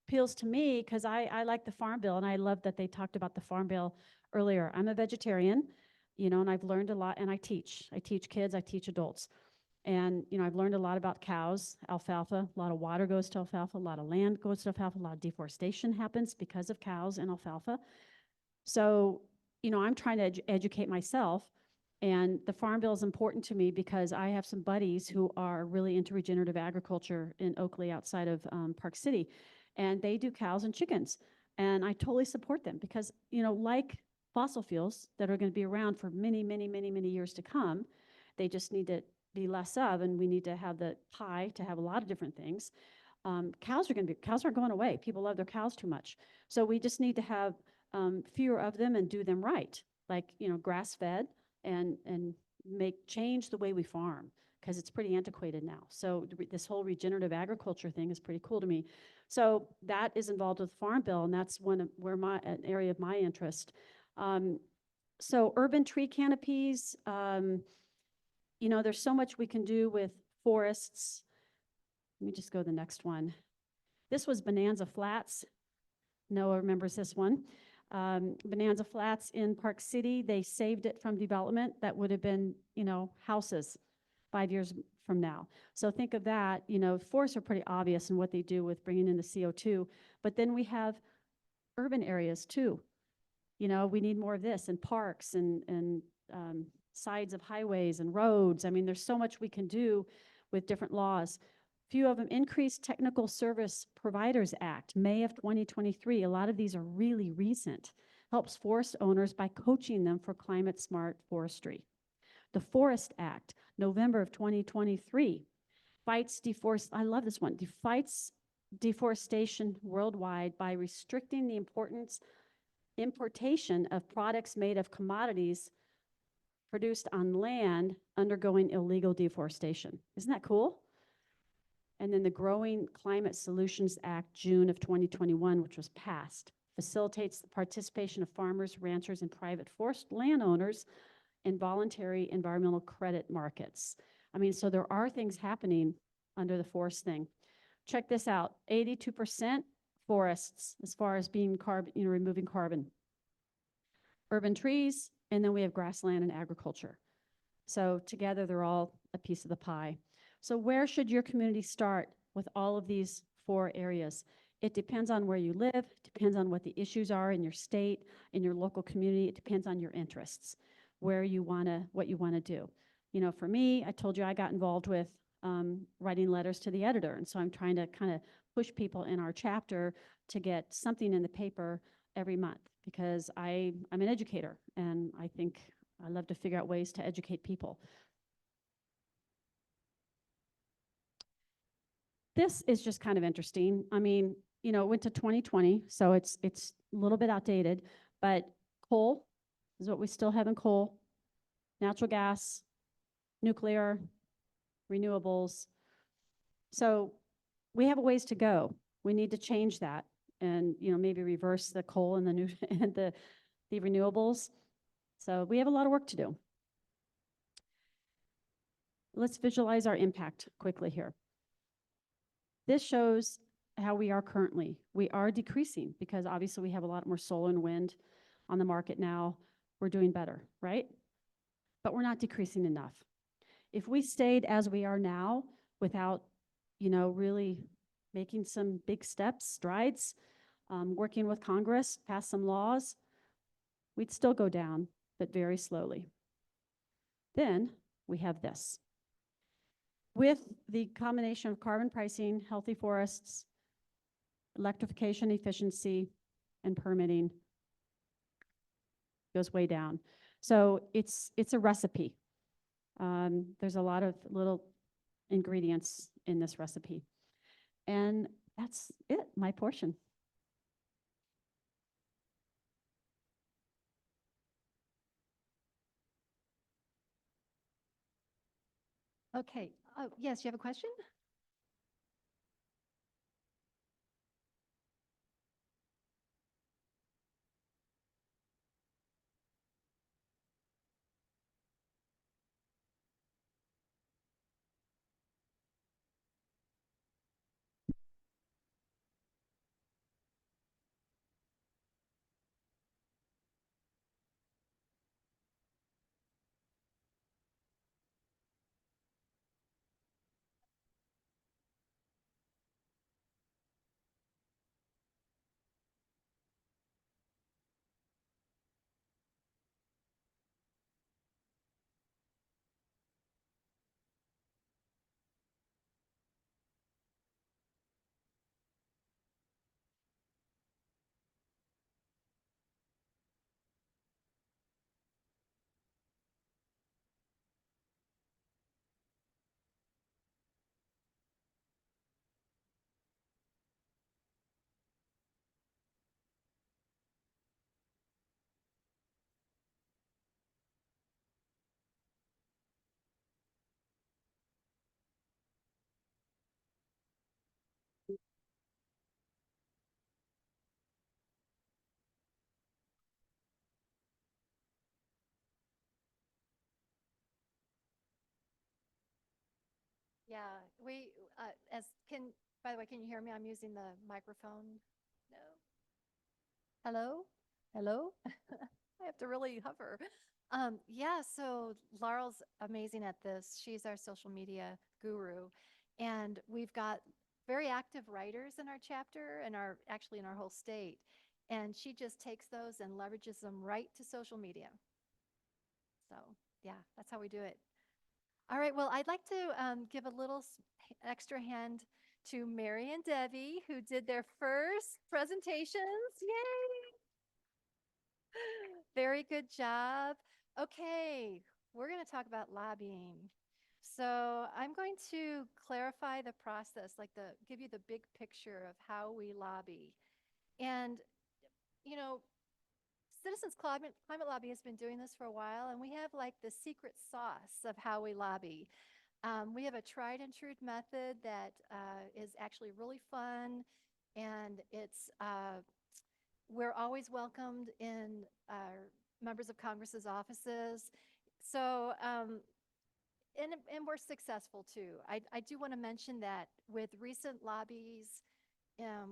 appeals to me because I like the Farm Bill, and I love that they talked about the Farm Bill earlier. I'm a vegetarian, and I've learned a lot, and I teach. I teach kids, I teach adults. And, I've learned a lot about cows, alfalfa. A lot of water goes to alfalfa, a lot of land goes to alfalfa, a lot of deforestation happens because of cows and alfalfa. So, I'm trying to educate myself, and the Farm Bill is important to me because I have some buddies who are really into regenerative agriculture in Oakley outside of Park City, and they do cows and chickens, and I totally support them because, like fossil fuels that are going to be around for many, many, many, many years to come, they just need to be less of, and we need to have the pie to have a lot of different things. Cows aren't going away. People love their cows too much. So we just need to have fewer of them and do them right, like grass-fed, and change the way we farm, because it's pretty antiquated now. So this whole regenerative agriculture thing is pretty cool to me. So that is involved with the Farm Bill, and that's an area of my interest. So urban tree canopies, there's so much we can do with forests. Let me just go to the next one. This was Bonanza Flats. Noah remembers this one. Bonanza Flats in Park City, they saved it from development that would have been, houses 5 years from now. So think of that, forests are pretty obvious in what they do with bringing in the CO2, but then we have urban areas too. We need more of this in parks and sides of highways and roads. I mean, there's so much we can do with different laws. Few of them: Increased Technical Service Providers Act, May of 2023. A lot of these are really recent. Helps forest owners by coaching them for climate smart forestry. The Forest Act, November of 2023, fights deforestation worldwide by restricting the importation of products made of commodities produced on land undergoing illegal deforestation. Isn't that cool? And then the Growing Climate Solutions Act, June of 2021, which was passed, facilitates the participation of farmers, ranchers, and private forest landowners in voluntary environmental credit markets. I mean, so there are things happening under the forest thing. Check this out: 82% forests as far as being removing carbon. Urban trees, and then we have grassland and agriculture. So together, they're all a piece of the pie. So where should your community start with all of these 4 areas? It depends on where you live, depends on what the issues are in your state, in your local community. It depends on your interests. what you want to do. You know, for me, I told you I got involved with writing letters to the editor. And so I'm trying to kind of push people in our chapter to get something in the paper every month because I'm an educator and I think I love to figure out ways to educate people. This is just kind of interesting. I mean, you know, it went to 2020, so it's a little bit outdated, but coal is what we still have in coal, natural gas, nuclear, renewables. So we have a ways to go. We need to change that and, you know, maybe reverse the coal and the new and the renewables. So we have a lot of work to do. Let's visualize our impact quickly here. This shows how we are currently. We are decreasing because obviously we have a lot more solar and wind on the market now. We're doing better, right? But we're not decreasing enough. If we stayed as we are now without, you know, really making some big steps, strides, working with Congress, pass some laws, we'd still go down, but very slowly. Then we have this. With the combination of carbon pricing, healthy forests, electrification, efficiency, and permitting goes way down. So it's a recipe. There's a lot of little ingredients in this recipe. And that's it, my portion. Okay. Oh, yes, you have a question? Yeah, by the way, can you hear me? I'm using the microphone. No. Hello? Hello? I have to really hover. Yeah, so Laurel's amazing at this. She's our social media guru. And we've got very active writers in our chapter and actually in our whole state. And she just takes those and leverages them right to social media. So yeah, that's how we do it. All right, well, I'd like to give a little extra hand to Mary and Debbie, who did their first presentations. Yay! Very good job. Okay, we're going to talk about lobbying. So I'm going to clarify the process, give you the big picture of how we lobby. And, you know, Citizens Climate Lobby has been doing this for a while, and we have like the secret sauce of how we lobby. We have a tried and true method that is actually really fun, and we're always welcomed in our members of Congress's offices. So, and we're successful too. I do want to mention that with recent lobbies,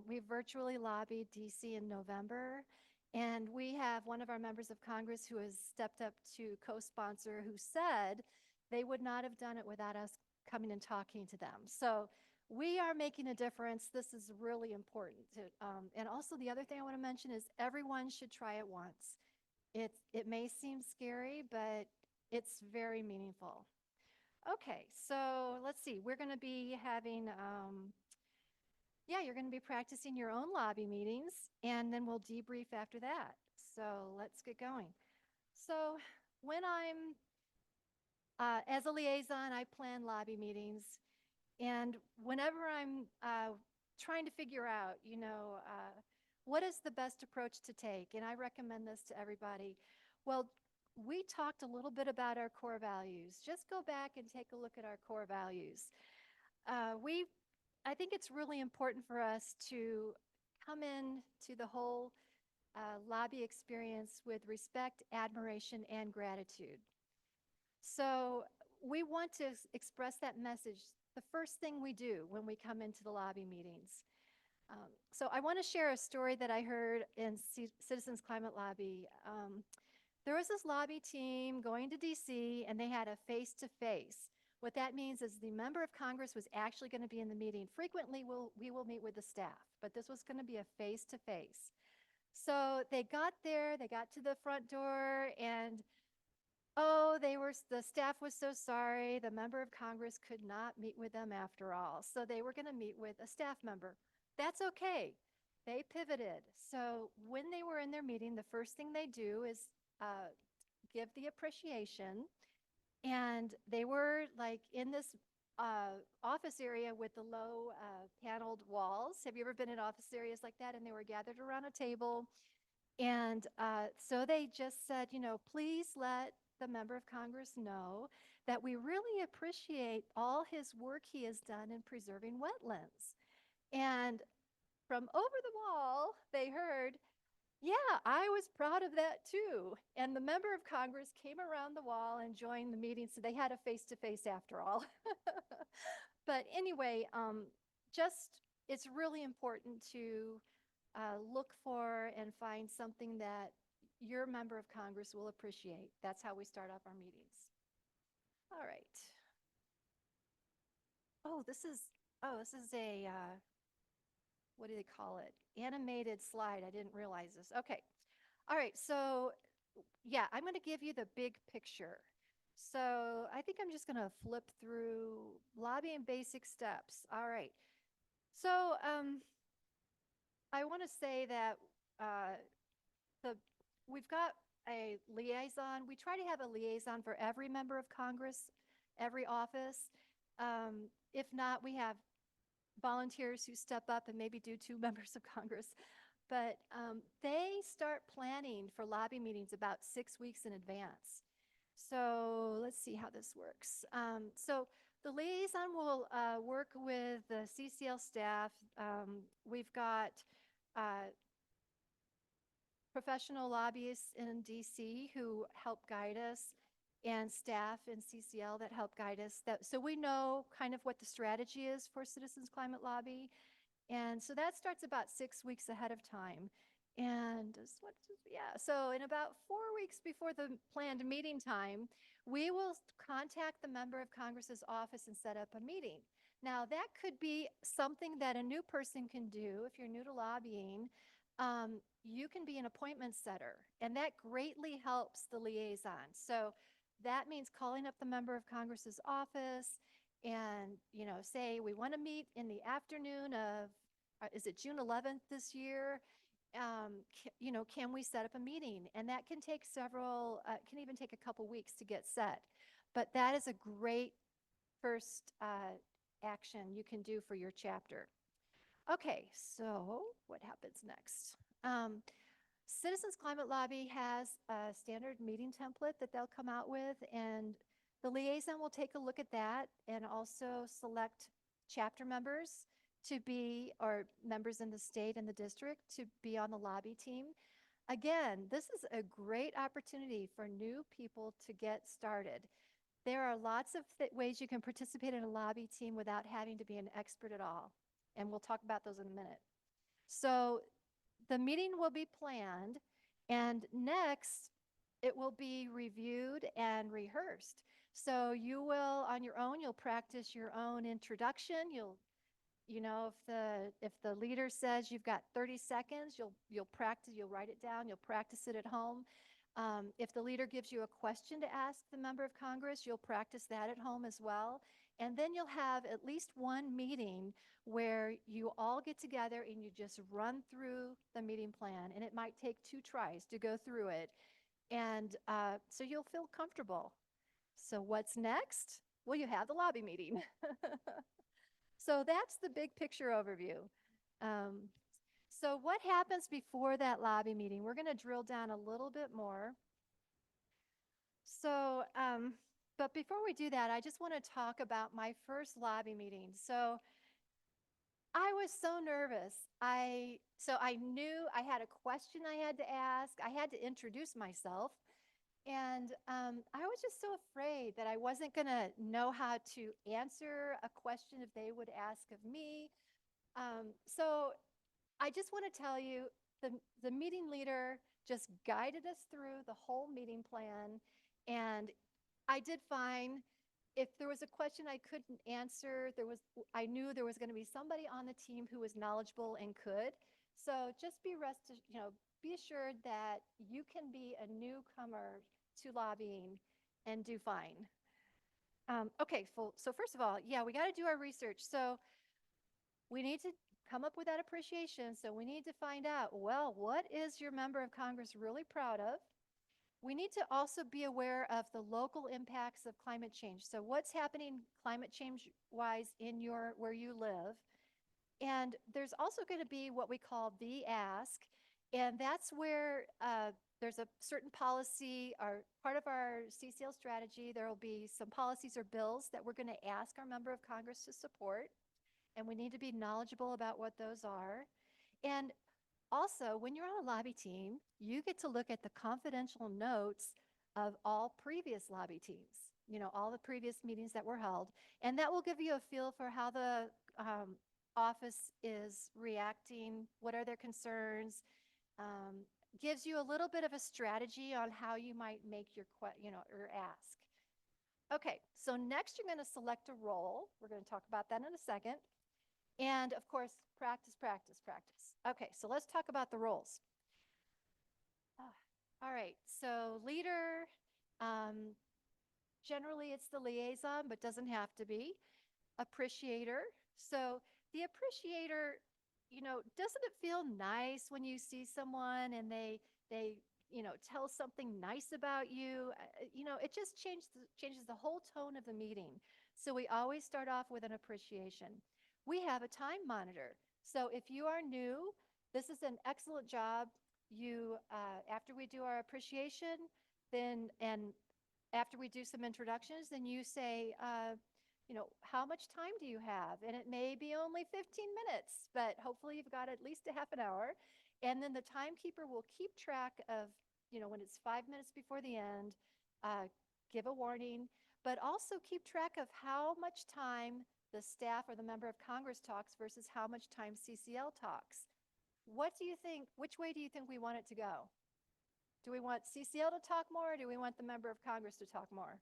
we virtually lobbied DC in November, and we have one of our members of Congress who has stepped up to co-sponsor who said they would not have done it without us coming and talking to them. So we are making a difference. This is really important. And also the other thing I want to mention is everyone should try it once. It may seem scary, but it's very meaningful. Okay, so let's see. We're going to be having, yeah, you're going to be practicing your own lobby meetings, and then we'll debrief after that. So let's get going. So when as a liaison, I plan lobby meetings, and whenever I'm trying to figure out, what is the best approach to take, and I recommend this to everybody. Well, we talked a little bit about our core values. Just go back and take a look at our core values. We, I think it's really important for us to come in to the whole lobby experience with respect, admiration, and gratitude. So we want to express that message the first thing we do when we come into the lobby meetings. So I want to share a story that I heard in Citizens Climate Lobby. There was this lobby team going to DC, and they had a face-to-face. What that means is the member of Congress was actually going to be in the meeting. Frequently, we will meet with the staff, but this was going to be a face-to-face. So they got there, they got to the front door, and oh, the staff was so sorry. The member of Congress could not meet with them after all. So they were going to meet with a staff member. That's okay. They pivoted. So when they were in their meeting, the first thing they do is give the appreciation. And they were like in this office area with the low paneled walls. Have you ever been in office areas like that? And they were gathered around a table. And so they just said, please let the member of Congress know that we really appreciate all his work he has done in preserving wetlands. And from over the wall, they heard, yeah, I was proud of that too. And the member of Congress came around the wall and joined the meeting, so they had a face-to-face after all. But anyway, it's really important to look for and find something that your member of Congress will appreciate. That's how we start off our meetings. All right. This is a, what do they call it? Animated slide. I didn't realize this. Okay. All right. So yeah, I'm going to give you the big picture. So I think I'm just going to flip through lobby and basic steps. All right. So I want to say that the we've got a liaison. We try to have a liaison for every member of Congress, every office. If not, we have volunteers who step up and maybe do two members of Congress. But they start planning for lobby meetings about 6 weeks in advance. So let's see how this works. So the liaison will work with the CCL staff. We've got professional lobbyists in DC who help guide us, and staff in CCL that help guide us. So we know kind of what the strategy is for Citizens Climate Lobby. And so that starts about 6 weeks ahead of time. And so in about 4 weeks before the planned meeting time, we will contact the member of Congress's office and set up a meeting. Now, that could be something that a new person can do. If you're new to lobbying, you can be an appointment setter, and that greatly helps the liaison. So that means calling up the member of Congress's office and, say we want to meet in the afternoon of, is it June 11th this year? Can we set up a meeting? And that can take can even take a couple weeks to get set. But that is a great first action you can do for your chapter. Okay, so what happens next? Citizens Climate Lobby has a standard meeting template that they'll come out with, and the liaison will take a look at that and also select chapter members or members in the state and the district to be on the lobby team. Again, this is a great opportunity for new people to get started. There are lots of ways you can participate in a lobby team without having to be an expert at all, and we'll talk about those in a minute. So the meeting will be planned, and next it will be reviewed and rehearsed. So you will, on your own, you'll practice your own introduction. If the leader says you've got 30 seconds, you'll practice, you'll write it down, you'll practice it at home. If the leader gives you a question to ask the member of Congress, you'll practice that at home as well. And then you'll have at least one meeting where you all get together and you just run through the meeting plan. And it might take 2 tries to go through it. And so you'll feel comfortable. So what's next? Well, you have the lobby meeting. So that's the big picture overview. So what happens before that lobby meeting? We're going to drill down a little bit more. So, but before we do that, I just want to talk about my first lobby meeting. So I was so nervous. So I knew I had a question I had to ask. I had to introduce myself. And I was just so afraid that I wasn't going to know how to answer a question if they would ask of me. So I just want to tell you the meeting leader just guided us through the whole meeting plan. And I did fine. If there was a question I couldn't answer, I knew there was going to be somebody on the team who was knowledgeable and could. So just be assured that you can be a newcomer to lobbying and do fine. Okay, so first of all, yeah, we got to do our research. So we need to come up with that appreciation. So we need to find out, well, what is your member of Congress really proud of? We need to also be aware of the local impacts of climate change. So what's happening climate change wise where you live? And there's also going to be what we call the ask. And that's where there's a certain policy or part of our CCL strategy. There will be some policies or bills that we're going to ask our member of Congress to support. And we need to be knowledgeable about what those are. And also, when you're on a lobby team, you get to look at the confidential notes of all previous lobby teams, all the previous meetings that were held. And that will give you a feel for how the office is reacting, what are their concerns, gives you a little bit of a strategy on how you might make your ask. Okay, so next you're going to select a role. We're going to talk about that in a second. And of course, practice, practice, practice. Okay, so let's talk about the roles. All right, so leader, generally it's the liaison, but doesn't have to be. Appreciator. So the appreciator, doesn't it feel nice when you see someone and they tell something nice about you? It just changes the whole tone of the meeting. So we always start off with an appreciation. We have a time monitor. So if you are new, this is an excellent job. You, after we do our appreciation, and after we do some introductions, then you say, how much time do you have? And it may be only 15 minutes, but hopefully you've got at least a half an hour. And then the timekeeper will keep track of, when it's 5 minutes before the end, give a warning, but also keep track of how much time the staff or the member of Congress talks versus how much time CCL talks. What do you think, which way do you think we want it to go? Do we want CCL to talk more, or do we want the member of Congress to talk more?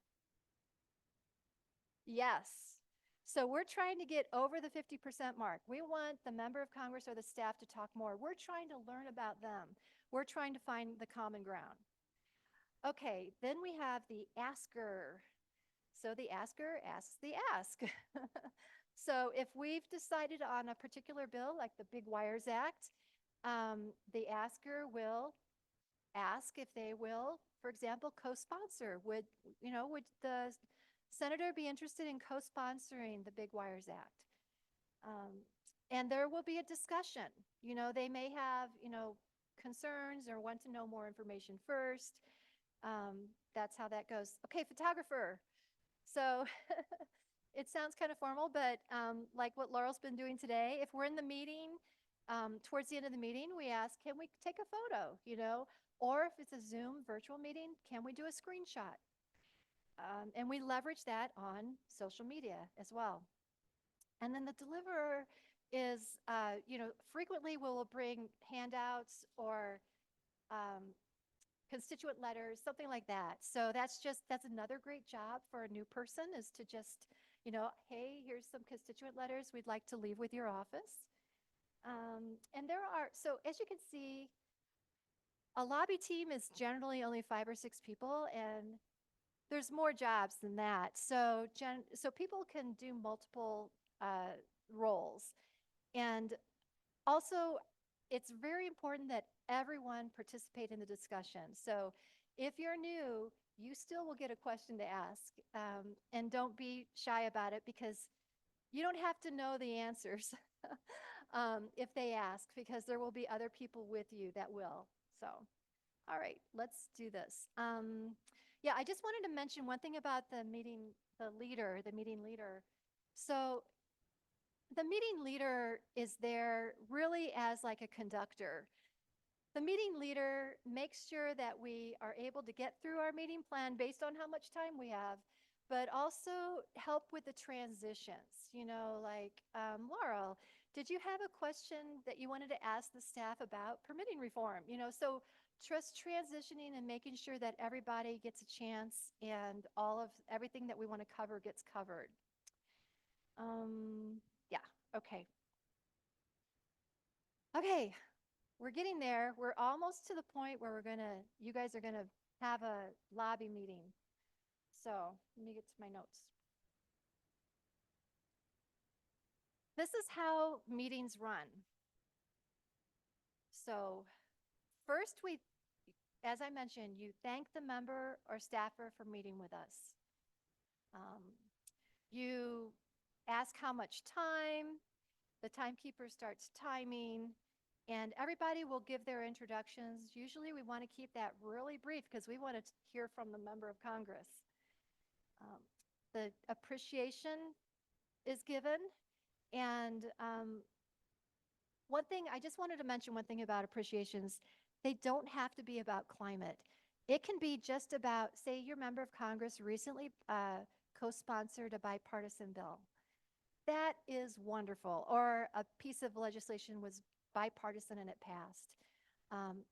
Yes. So we're trying to get over the 50% mark. We want the member of Congress or the staff to talk more. We're trying to learn about them. We're trying to find the common ground. Okay, then we have the asker. So the asker asks the ask. So if we've decided on a particular bill, like the Big Wires Act, the asker will ask if they will, for example, co-sponsor. Would the senator be interested in co-sponsoring the Big Wires Act? And there will be a discussion. They may have, concerns or want to know more information first. That's how that goes. Okay, photographer. So it sounds kind of formal, but like what Laurel's been doing today, if we're in the meeting, towards the end of the meeting, we ask, can we take a photo, or if it's a Zoom virtual meeting, can we do a screenshot? And we leverage that on social media as well. And then the deliverer is, frequently we will bring handouts or constituent letters, something like that. So that's another great job for a new person, is to just, hey, here's some constituent letters we'd like to leave with your office. And so as you can see, a lobby team is generally only 5 or 6 people, and there's more jobs than that. So people can do multiple roles. And also, it's very important that everyone participate in the discussion. So if you're new, you still will get a question to ask. And don't be shy about it, because you don't have to know the answers if they ask, because there will be other people with you that will. So, all right, let's do this. Yeah, I just wanted to mention one thing about the meeting leader. So the meeting leader is there really as like a conductor. The meeting leader makes sure that we are able to get through our meeting plan based on how much time we have, but also help with the transitions. Like, Laurel, did you have a question that you wanted to ask the staff about permitting reform? So just transitioning and making sure that everybody gets a chance and all of everything that we want to cover gets covered. Yeah, okay. Okay, we're getting there. We're almost to the point where you guys are gonna have a lobby meeting. So let me get to my notes. This is how meetings run. So first, as I mentioned, you thank the member or staffer for meeting with us. You ask how much time, the timekeeper starts timing, and everybody will give their introductions. Usually we want to keep that really brief because we want to hear from the member of Congress. The appreciation is given. And I just wanted to mention one thing about appreciations. They don't have to be about climate. It can be just about, say, your member of Congress recently co-sponsored a bipartisan bill. That is wonderful. Or a piece of legislation was bipartisan and it passed.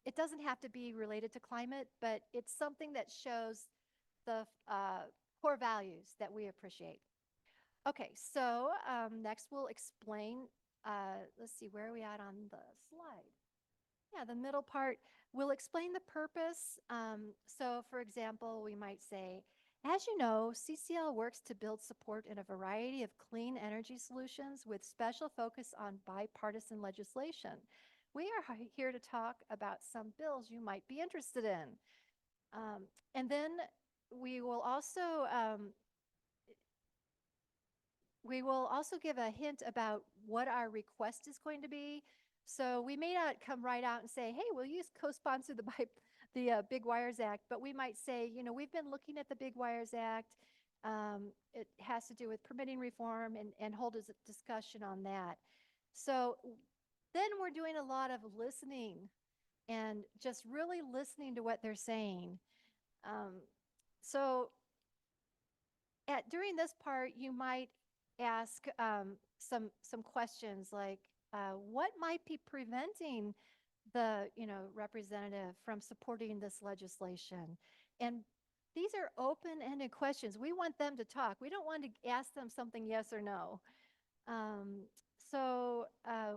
It doesn't have to be related to climate, but it's something that shows the core values that we appreciate. Okay, so next we'll explain, let's see, where are we at on the slide? Yeah, the middle part, we'll explain the purpose. So for example, we might say, as you know, CCL works to build support in a variety of clean energy solutions with special focus on bipartisan legislation. We are here to talk about some bills you might be interested in. And then we will also give a hint about what our request is going to be. So we may not come right out and say, hey, will you co-sponsor the Big Wires Act? But we might say, we've been looking at the Big Wires Act. It has to do with permitting reform, and hold a discussion on that. So then we're doing a lot of listening and just really listening to what they're saying. So during this part, you might ask some questions like, what might be preventing the representative from supporting this legislation? And these are open-ended questions. We want them to talk. We don't want to ask them something yes or no. So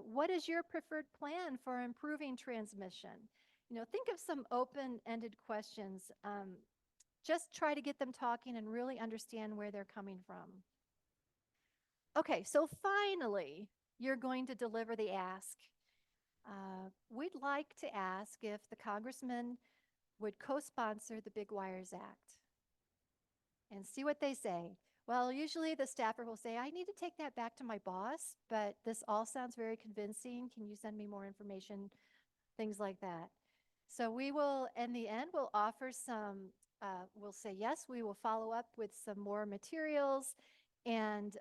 what is your preferred plan for improving transmission? Think of some open-ended questions. Just try to get them talking and really understand where they're coming from. Okay, so finally, you're going to deliver the ask. We'd like to ask if the congressman would co-sponsor the Big Wires Act and see what they say. Well, usually the staffer will say, I need to take that back to my boss, but this all sounds very convincing. Can you send me more information? Things like that. So we will, in the end, we'll offer some, we'll say, yes, we will follow up with some more materials. And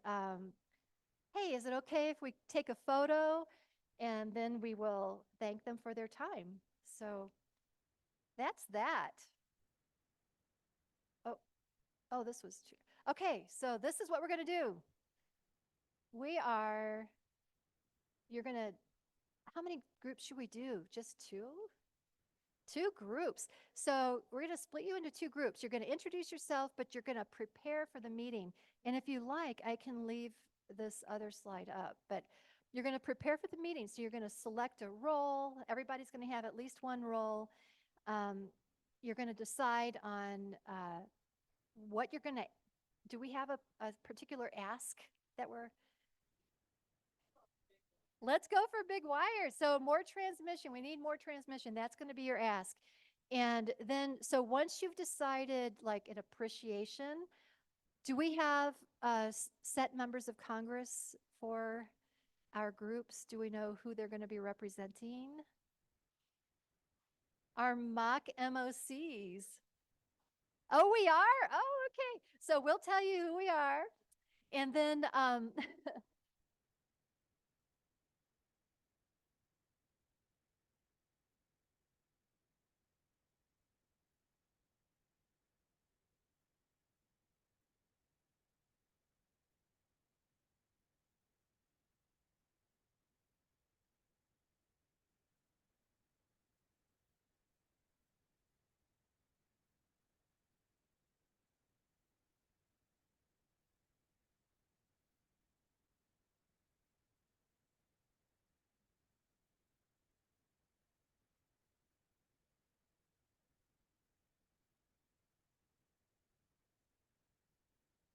hey, is it okay if we take a photo? And then we will thank them for their time. So that's that. Oh, this was true. Okay, so this is what we're going to do. You're going to, how many groups should we do? Just two? Two groups. So we're going to split you into two groups. You're going to introduce yourself, but you're going to prepare for the meeting. And if you like, I can leave this other slide up. But you're going to prepare for the meeting. So you're going to select a role. Everybody's going to have at least one role. You're going to decide on what you're going to, do we have a particular ask that we're, let's go for big wires. So more transmission, we need more transmission. That's going to be your ask. And then, so once you've decided like an appreciation, do we have set members of Congress for our groups? Do we know who they're going to be representing? Our mock MOCs. Oh, we are? Oh, okay. So we'll tell you who we are. And then,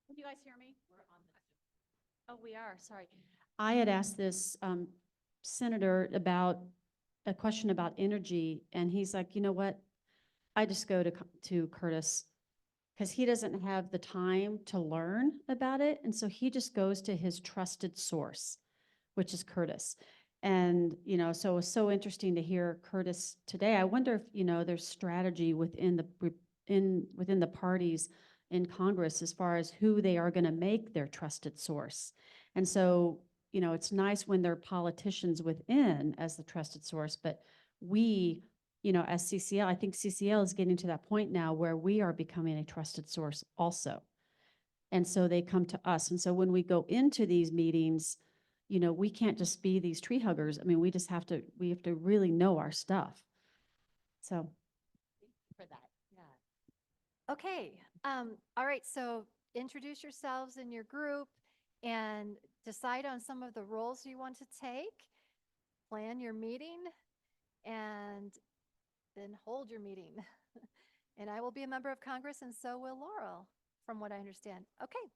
Can you guys hear me? We're on the. Oh, we are, sorry. I had asked this senator about a question about energy, and he's like, you know what? I just go to Curtis because he doesn't have the time to learn about it. And so he just goes to his trusted source, which is Curtis. And, so it was so interesting to hear Curtis today. I wonder if, there's strategy within the parties in Congress as far as who they are going to make their trusted source. And so, it's nice when there are politicians within as the trusted source, but we, as CCL, I think CCL is getting to that point now where we are becoming a trusted source also. And so they come to us. And so when we go into these meetings, we can't just be these tree huggers. I mean, we have to really know our stuff. So. For that, yeah. okay. All right. So introduce yourselves in your group and decide on some of the roles you want to take, plan your meeting, and then hold your meeting. And I will be a member of Congress, and so will Laurel, from what I understand. Okay.